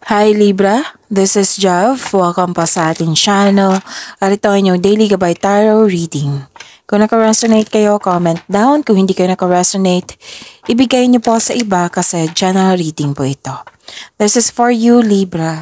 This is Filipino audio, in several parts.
Hi Libra, this is Jav. Welcome pa sa ating channel. At ito ang inyong Daily Gabay Tarot Reading. Kung naka-resonate kayo, comment down. Kung hindi kayo naka-resonate, ibigay niyo po sa iba kasi general reading po ito. This is for you, Libra.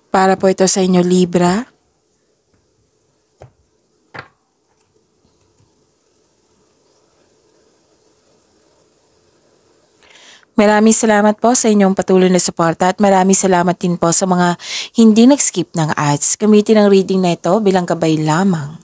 Para po ito sa inyo, Libra. Maraming salamat po sa inyong patuloy na suporta at maraming salamat din po sa mga hindi nag-skip ng ads. Gamitin ang reading na ito bilang gabay lamang.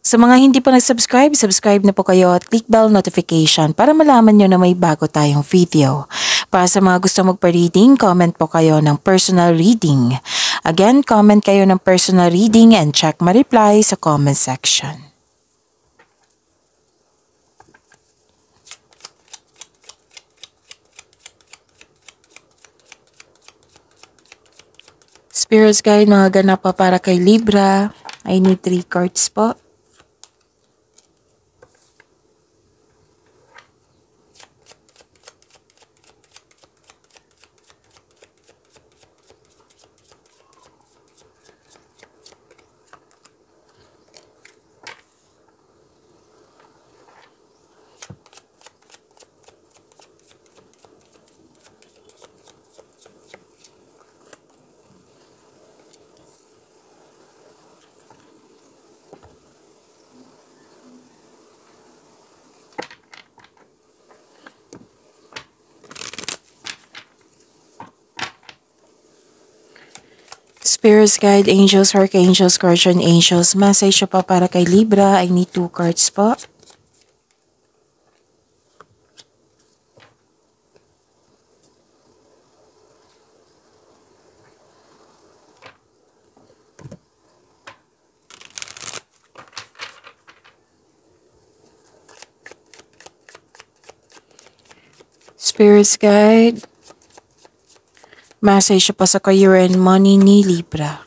Sa mga hindi pa nag-subscribe, subscribe na po kayo at click bell notification para malaman nyo na may bago tayong video. Para sa mga gusto magpa-reading, comment po kayo ng personal reading. Again, comment kayo ng personal reading and check my reply sa comment section. Spirits Guide, mga ganap pa para kay Libra. I need 3 cards po. Spirits Guide, Angels, Archangels, Guardian Angels. Message pa para kay Libra. I need 2 cards po. Spirits Guide. Message pa sa career and money ni Libra.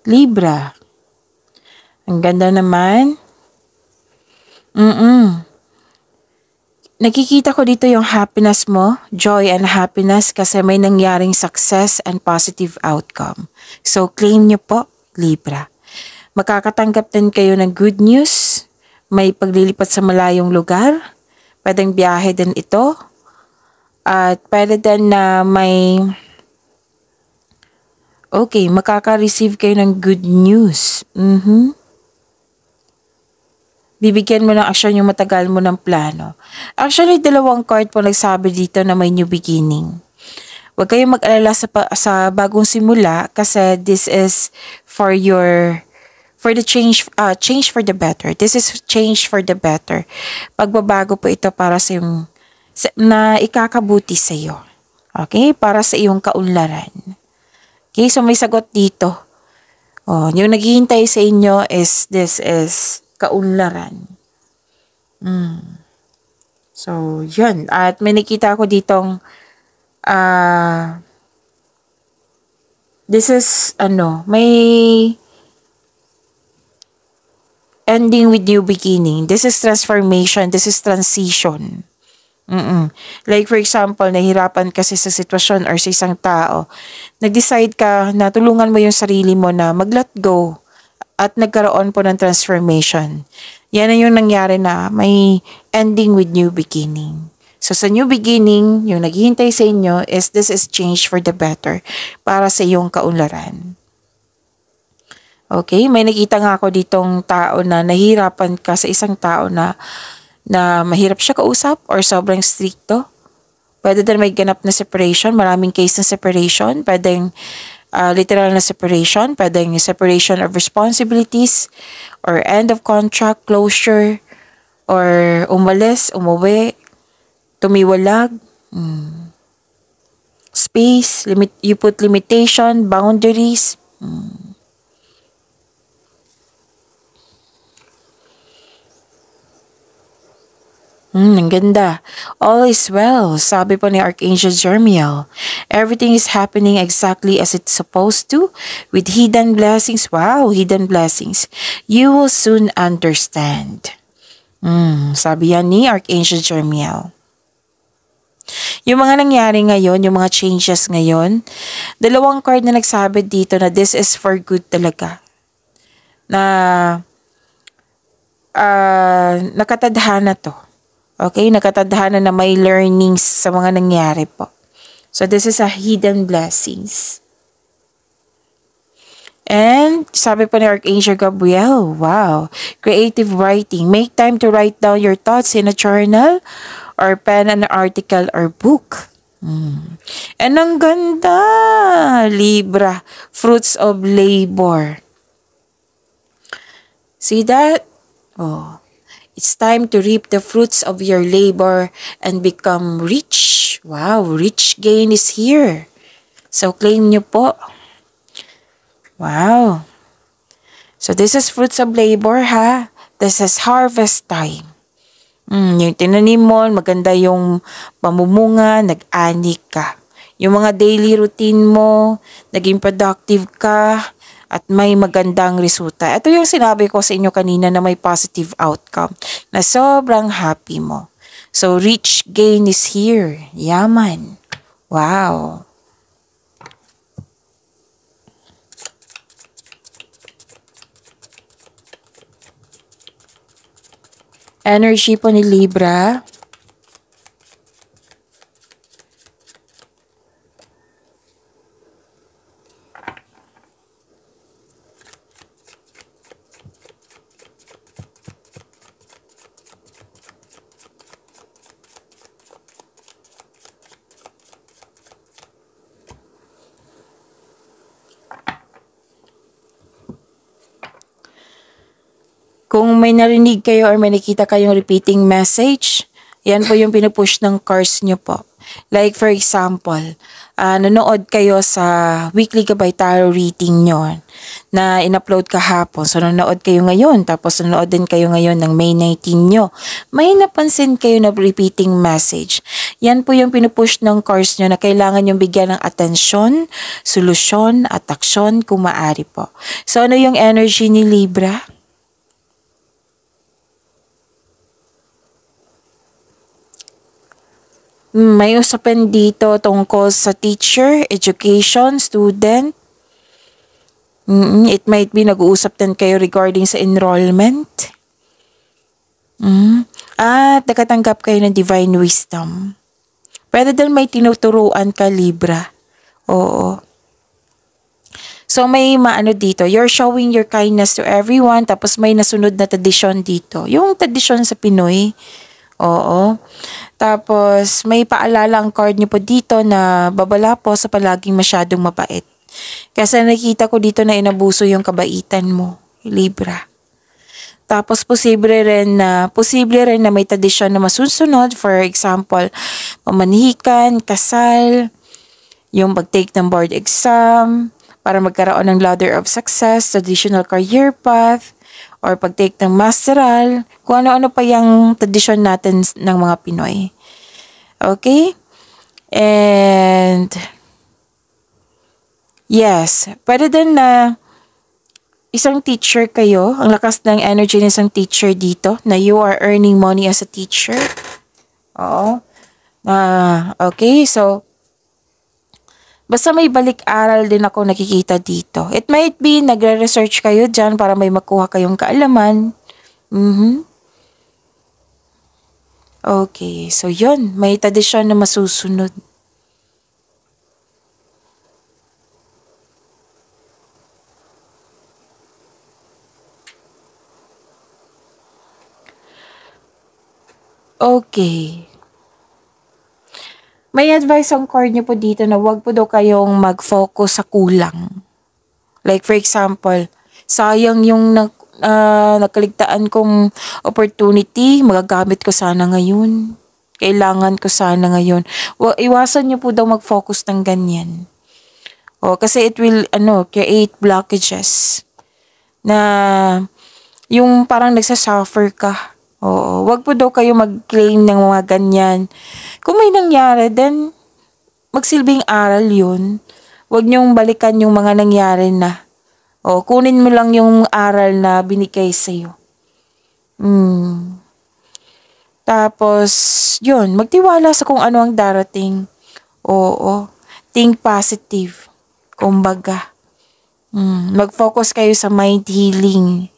Libra. Ang ganda naman. Nakikita ko dito yung happiness mo, joy and happiness kasi may nangyaring success and positive outcome. So claim nyo po, Libra. Makakatanggap din kayo ng good news. May paglilipat sa malayong lugar. Pwedeng biyahe din ito. At pwede din na may... Okay, makaka-receive kayo ng good news. Bibigyan mo ng aksyon yung matagal mo ng plano. Actually, 2 card po nagsabi dito na may new beginning. Huwag kayong mag-alala sa bagong simula kasi this is for the change for the better. This is change for the better. Pagbabago po ito para sa yung na ikakabuti sa iyo. Okay? Para sa iyong kaunlaran. Okay? So may sagot dito. Oh, yung naghihintay sa inyo is this is kaunlaran. So, yun. At may nakita ko ditong this is may ending with new beginning. This is transformation. This is transition. Like for example, nahirapan kasi sa sitwasyon or sa isang tao. Nag-decide ka na tulungan mo yung sarili mo na mag-let go at nagkaroon po ng transformation. Yan na yung nangyari na may ending with new beginning. So sa new beginning, yung naghihintay sa inyo is this is change for the better para sa iyong kaunlaran. Okay, may nakita nga ako ditong tao na nahihirapan ka sa isang tao na mahirap siya kausap or sobrang stricto. Pwede din may ganap na separation, maraming case na separation, pwedeng literal na separation, pwedeng separation of responsibilities, or end of contract, closure, or umalis, umuwi, tumiwalag, space, you put limitation, boundaries. Ang ganda. All is well, sabi po ni Archangel Jeremiel. Everything is happening exactly as it's supposed to, with hidden blessings. Wow, hidden blessings. You will soon understand. Sabi yan ni Archangel Jeremiel. Yung mga nangyari ngayon, yung mga changes ngayon, dalawang card na nagsabi dito na this is for good talaga. Na nakatadhana to. Okay, nakatadhana na may learnings sa mga nangyari po. So this is a hidden blessings. And sabi po ni Archangel Gabriel, wow, creative writing. Make time to write down your thoughts in a journal or pen an article or book. And ang ganda, Libra, fruits of labor. See that? Oh. It's time to reap the fruits of your labor and become rich. Wow, rich gain is here. So claim nyo po. Wow. So this is fruits of labor ha. This is harvest time. Yung tinanim mo, maganda yung pamumunga, nag-ani ka. Yung mga daily routine mo, naging productive ka, at may magandang resulta. Ito yung sinabi ko sa inyo kanina na may positive outcome, na sobrang happy mo. So, rich gain is here. Yaman. Wow. Energy po ni Libra. Kung may narinig kayo or may nakita kayong repeating message, yan po yung pinupush ng cards nyo po. Like for example, nanood kayo sa weekly Gabay Tarot reading nyo na in-upload kahapon. So nanood kayo ngayon, tapos nanood din kayo ngayon ng May 19 nyo. May napansin kayo na repeating message. Yan po yung pinupush ng cards nyo na kailangan yung bigyan ng atensyon, solusyon at aksyon kung maaari po. So ano yung energy ni Libra? May usapan dito tungkol sa teacher, education, student. It might be nag-uusap din kayo regarding sa enrollment. At nakatanggap kayo ng divine wisdom. Pwede din may tinuturuan ka, Libra. Oo. So may maano dito, you're showing your kindness to everyone, tapos may nasunod na tradisyon dito. Yung tradisyon sa Pinoy. Oo. Tapos, may paalala ang card niyo po dito na babala po sa palaging masyadong mabait. Kasi nakita ko dito na inabuso yung kabaitan mo, Libra. Tapos, posible rin na may tradisyon na masusunod. For example, pamanhikan, kasal, yung pag-take ng board exam, para magkaroon ng ladder of success, traditional career path, or pag-take ng masteral, kung ano-ano pa yung tradisyon natin ng mga Pinoy. Okay? And, yes, pwede din na isang teacher kayo, ang lakas ng energy ng isang teacher dito, na you are earning money as a teacher. Oo. Okay, so, basta may balik-aral din ako nakikita dito. It might be, nagre-research kayo dyan para may makuha kayong kaalaman. Okay, so yun. May tradisyon na masusunod. Okay. May advice ang card niyo po dito na wag po daw kayong mag-focus sa kulang. Like for example, sayang yung nakaligtaan kong opportunity, magagamit ko sana ngayon. Kailangan ko sana ngayon. Iwasan niyo po daw mag-focus ng ganyan. Kasi it will create blockages na yung parang nagsasuffer ka. Wag po daw kayo mag-claim ng mga ganyan. Kung may nangyari, then magsilbing aral yun. Wag niyong balikan yung mga nangyari na. Kunin mo lang yung aral na binigay sa'yo. Tapos, yun, magtiwala sa kung ano ang darating. Think positive. Kumbaga. Mag-focus kayo sa mind healing.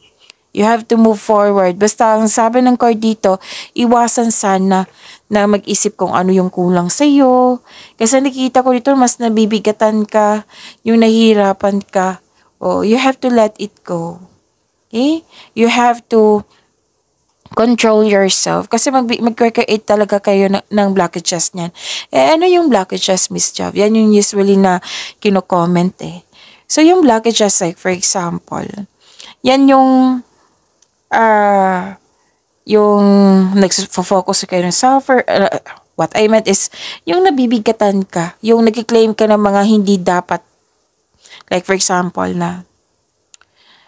You have to move forward. Basta ang sabi ng card dito, iwasan sana na mag-isip kung ano yung kulang sa'yo. Kasi nakita ko dito, mas nabibigatan ka, yung nahihirapan ka. You have to let it go. Okay? You have to control yourself. Kasi mag-create talaga kayo ng blockages niyan. Ano yung blockages, Miss Jav? Yan yung usually na kino-comment eh. So, yung blockages, like for example, yan yung nag-focus kayo ng suffer. What I meant is, yung nabibigatan ka, yung nag-claim ka ng mga hindi dapat. Like for example na,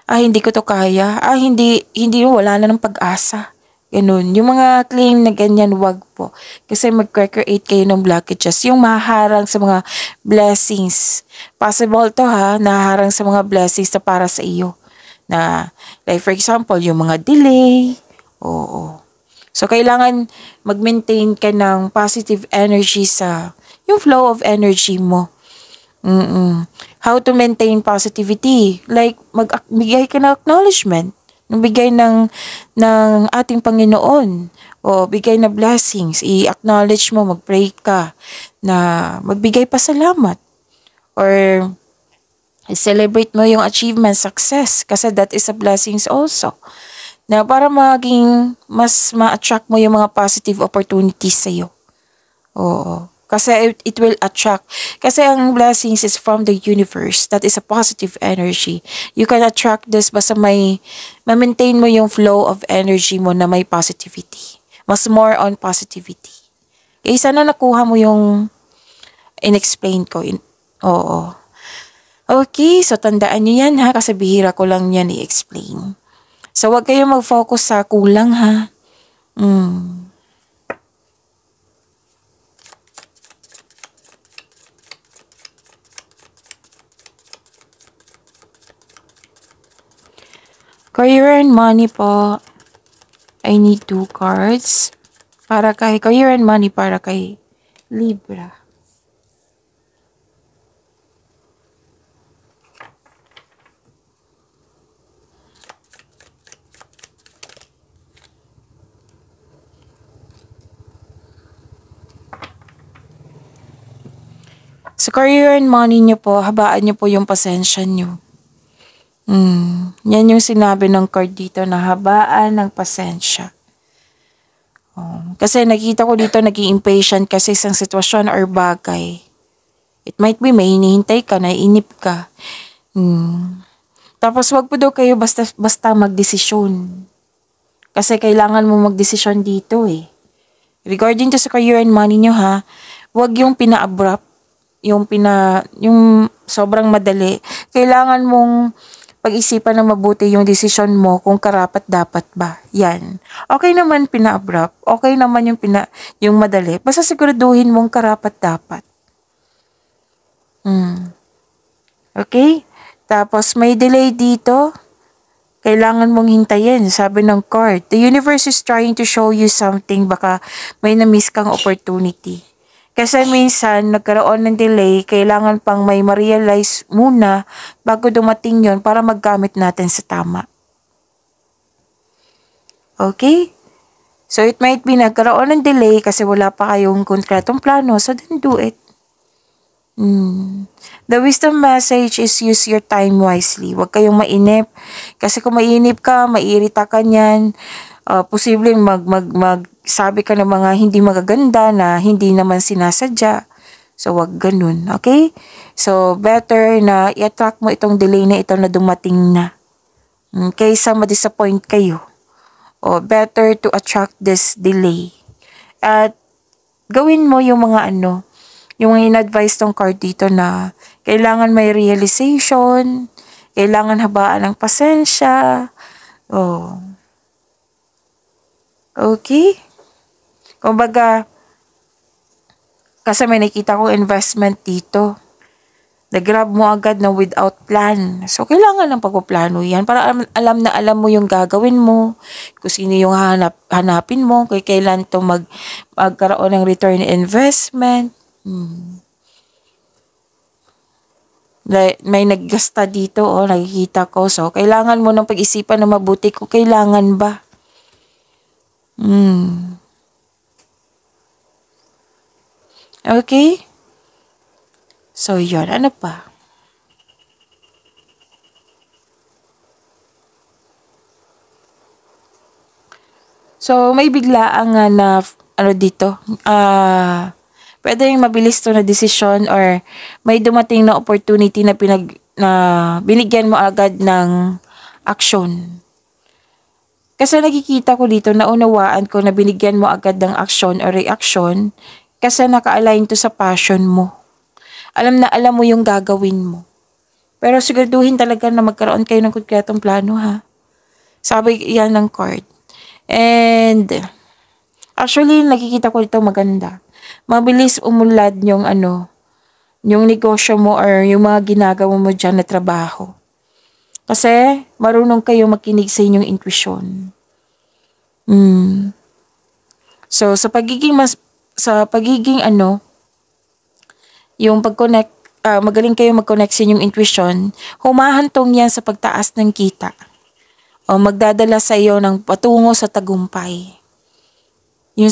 hindi ko to kaya. Hindi, wala na ng pag-asa. Ganun. Yung mga claim na ganyan, wag po. Kasi mag-create kayo ng blockages. Yung maharang sa mga blessings. Possible to naharang sa mga blessings na para sa iyo. Na, like for example, yung mga delay. So, kailangan mag-maintain ka ng positive energy yung flow of energy mo. How to maintain positivity? Like, magbigay ka ng acknowledgement. Bigay ng ating Panginoon. Bigay na blessings. I-acknowledge mo, mag-pray ka. Na magbigay pasalamat. Or celebrate mo yung achievement, success. Kasi that is a blessings also. Na para maging mas ma-attract mo yung mga positive opportunities sa'yo. Kasi it will attract. Kasi ang blessings is from the universe. That is a positive energy. You can attract this basta ma-maintain mo yung flow of energy mo na may positivity. Mas more on positivity. Kaya sana nakuha mo yung in-explain ko. Okay, so tandaan nyo yan kasi bihira ko lang yan i-explain. So wag kayong mag-focus sa kulang Career and money po. I need 2 cards. Para kay career and money para kay Libra. Sa career and money nyo po, habaan nyo po yung pasensya nyo. Yan yung sinabi ng card dito na habaan ng pasensya. Kasi nakita ko dito naging impatient kasi isang sitwasyon or bagay. It might be may hinihintay ka, naiinip ka. Tapos wag po daw kayo basta magdesisyon. Kasi kailangan mo magdesisyon dito eh. Regarding to sa career and money nyo wag yung pina-abrupt. Yung sobrang madali. Kailangan mong pag-isipan na mabuti yung decision mo kung karapat-dapat ba. Yan. Okay naman pina-abrupt. Okay naman yung madali. Basta siguraduhin mong karapat-dapat. Okay? Tapos may delay dito. Kailangan mong hintayin. Sabi ng card. The universe is trying to show you something. Baka may na-miss kang opportunity. Kasi minsan, nagkaroon ng delay, kailangan pang may ma-realize muna bago dumating yon para maggamit natin sa tama. Okay? So, it might be nagkaroon ng delay kasi wala pa kayong konkretong plano, so then do it. The wisdom message is use your time wisely. Huwag kayong mainip. Kasi kung mainip ka, maiirita ka niyan, Posibleng magsabi ka ng mga hindi magaganda na hindi naman sinasadya. So, wag ganun. Okay? So, better na i-attract mo itong delay na ito na dumating na. Kaysa ma-disappoint kayo. O, better to attract this delay. At, gawin mo yung mga yung mga in-advise tong card dito na kailangan may realization, kailangan habaan ng pasensya. Oh. Okay? Kumbaga, kasi may nakita ko investment dito. Nag-grab mo agad na without plan. So, kailangan ng pagpaplano yan para alam na alam mo yung gagawin mo, kung sino yung hanapin mo, kung kailan to magkaroon ng return investment. May naggasta dito, nakikita ko. So, kailangan mo ng pag-isipan na mabuti kung kailangan ba. Okay? So, yun. Ano pa? So, may biglaan nga na, dito, pwede yung mabilis to na desisyon or may dumating na opportunity na binigyan mo agad ng action. Kasi nakikita ko dito, naunawaan ko na binigyan mo agad ng action or reaction kasi naka-align to sa passion mo. Alam na alam mo yung gagawin mo. Pero siguraduhin talaga na magkaroon kayo ng konkretong plano, ha? Sabi yan ng card. And, actually, nakikita ko dito maganda. Mabilis umunlad yung yung negosyo mo or yung mga ginagawa mo dyan na trabaho. Kasi, marunong kayo makinig sa inyong intuition. So, sa pagiging yung pag-connect, magaling kayo mag-connect sa inyong intuition, humahantong yan sa pagtaas ng kita. O magdadala sa iyo ng patungo sa tagumpay. Yung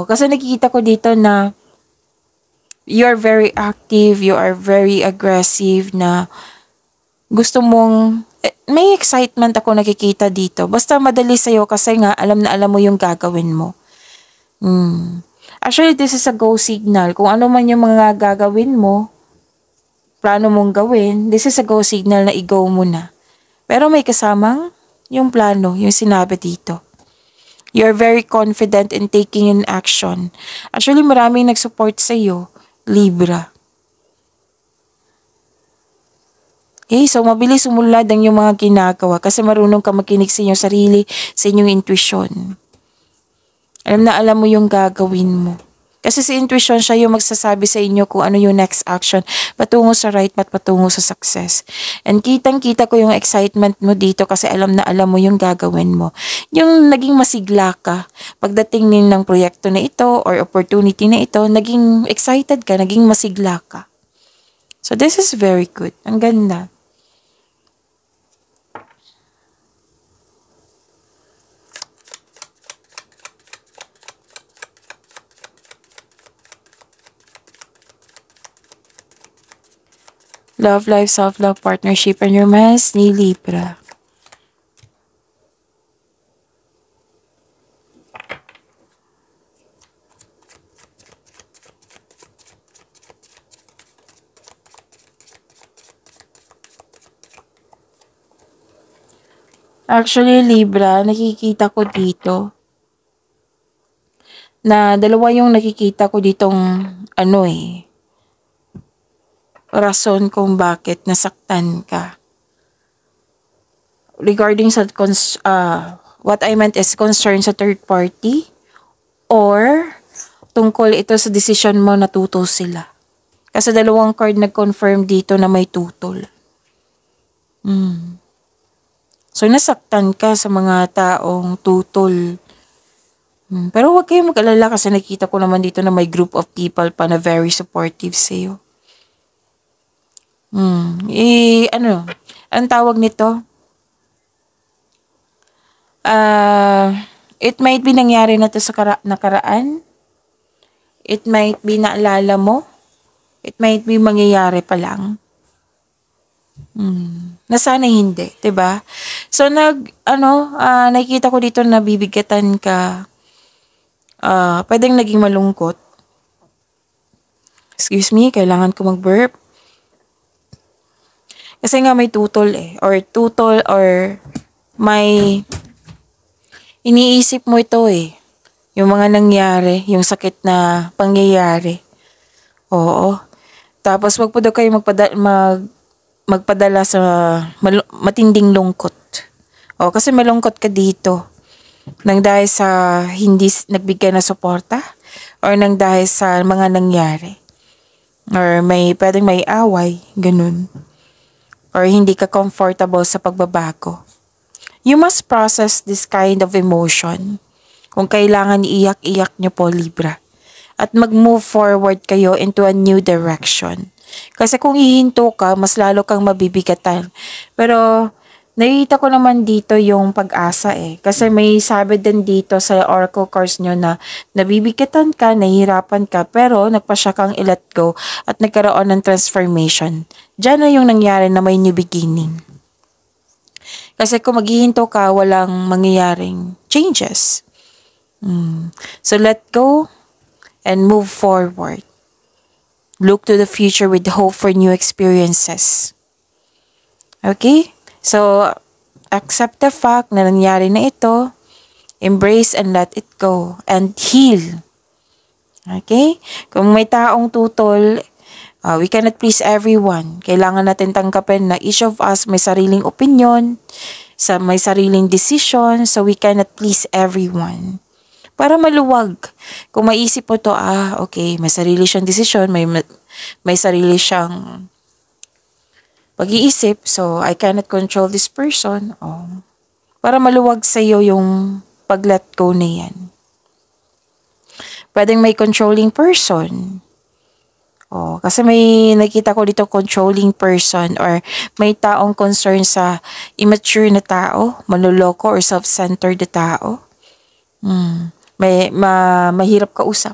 kasi nakikita ko dito na you are very active, you are very aggressive na gusto mong, may excitement ako nakikita dito. Basta madali sa'yo kasi nga alam na alam mo yung gagawin mo. Actually, this is a go signal. Kung ano man yung mga gagawin mo, plano mong gawin, this is a go signal na i-go mo na. Pero may kasamang yung plano, yung sinabi dito. You're very confident in taking an action. Actually, maraming nag-support sa'yo, Libra. Okay, so mabilis umunlad ang yung mga ginagawa kasi marunong ka makinig sa inyong sarili, sa inyong intuition. Alam na alam mo yung gagawin mo. Kasi sa intuition, siya yung magsasabi sa inyo kung ano yung next action patungo sa right path, patungo sa success. And kitang-kita ko yung excitement mo dito kasi alam na alam mo yung gagawin mo. Yung naging masigla ka pagdating ng proyekto na ito or opportunity na ito, naging excited ka, naging masigla ka. So this is very good. Ang ganda. Love, life, self-love, partnership, and romance ni Libra. Actually, Libra, nakikita ko dito na dalawa yung nakikita ko ditong rason kung bakit nasaktan ka. Regarding sa what I meant is concern sa third party or tungkol ito sa decision mo na tutol sila. Kasi dalawang card nag-confirm dito na may tutol. So, nasaktan ka sa mga taong tutol. Pero huwag kayong mag-alala kasi nakita ko naman dito na may group of people pa na very supportive sa'yo. Ang tawag nito? It might be nangyari na to sa nakaraan. It might be naalala mo. It might be mangyayari pa lang. Na sana hindi, 'di ba? So, nakikita ko dito na bibigatan ka. Pwedeng naging malungkot. Excuse me, kailangan ko mag-burp. Kasi nga may tutol or may iniisip mo ito yung mga nangyari, yung sakit na pangyayari. Oo. Tapos wag po daw kayo magpadala sa matinding lungkot. Kasi malungkot ka dito. Nang dahil sa hindi nagbigay na suporta or nang dahil sa mga nangyari. Or pwedeng may away, ganun. Or hindi ka comfortable sa pagbabago. You must process this kind of emotion. Kung kailangan iiyak-iyak nyo po, Libra. At mag-move forward kayo into a new direction. Kasi kung hihinto ka, mas lalo kang mabibigatan. Pero nakita ko naman dito yung pag-asa Kasi may sabi din dito sa oracle cards nyo na nabibigatan ka, nahihirapan ka, pero nagpasya kang i-let go at nagkaroon ng transformation. Diyan na yung nangyari na may new beginning. Kasi kung maghihinto ka, walang mangyayaring changes. So let go and move forward. Look to the future with hope for new experiences. Okay? So, accept the fact na nangyari na ito, embrace and let it go, and heal. Okay? Kung may taong tutol, we cannot please everyone. Kailangan natin tanggapin na each of us may sariling opinion, may sariling decision, so we cannot please everyone. Para maluwag. Kung maisip mo to, okay, may sarili siyang decision, may sarili siyang pag-iisip, so I cannot control this person. Para maluwag sa iyo yung pag-let go na yan. Pwedeng may controlling person. Kasi may nakita ko dito controlling person or may taong concern sa immature na tao, manloloko or self-centered na tao. Mahirap kausap.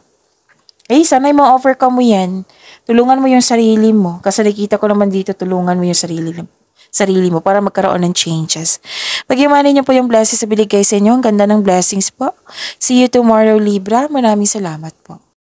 Sana'y ma-overcome mo yan. Tulungan mo yung sarili mo. Kasi nakita ko naman dito, tulungan mo yung sarili mo para magkaroon ng changes. Pagyamanin niyo po yung blessings sa binigay sa inyo. Ang ganda ng blessings po. See you tomorrow, Libra. Maraming salamat po.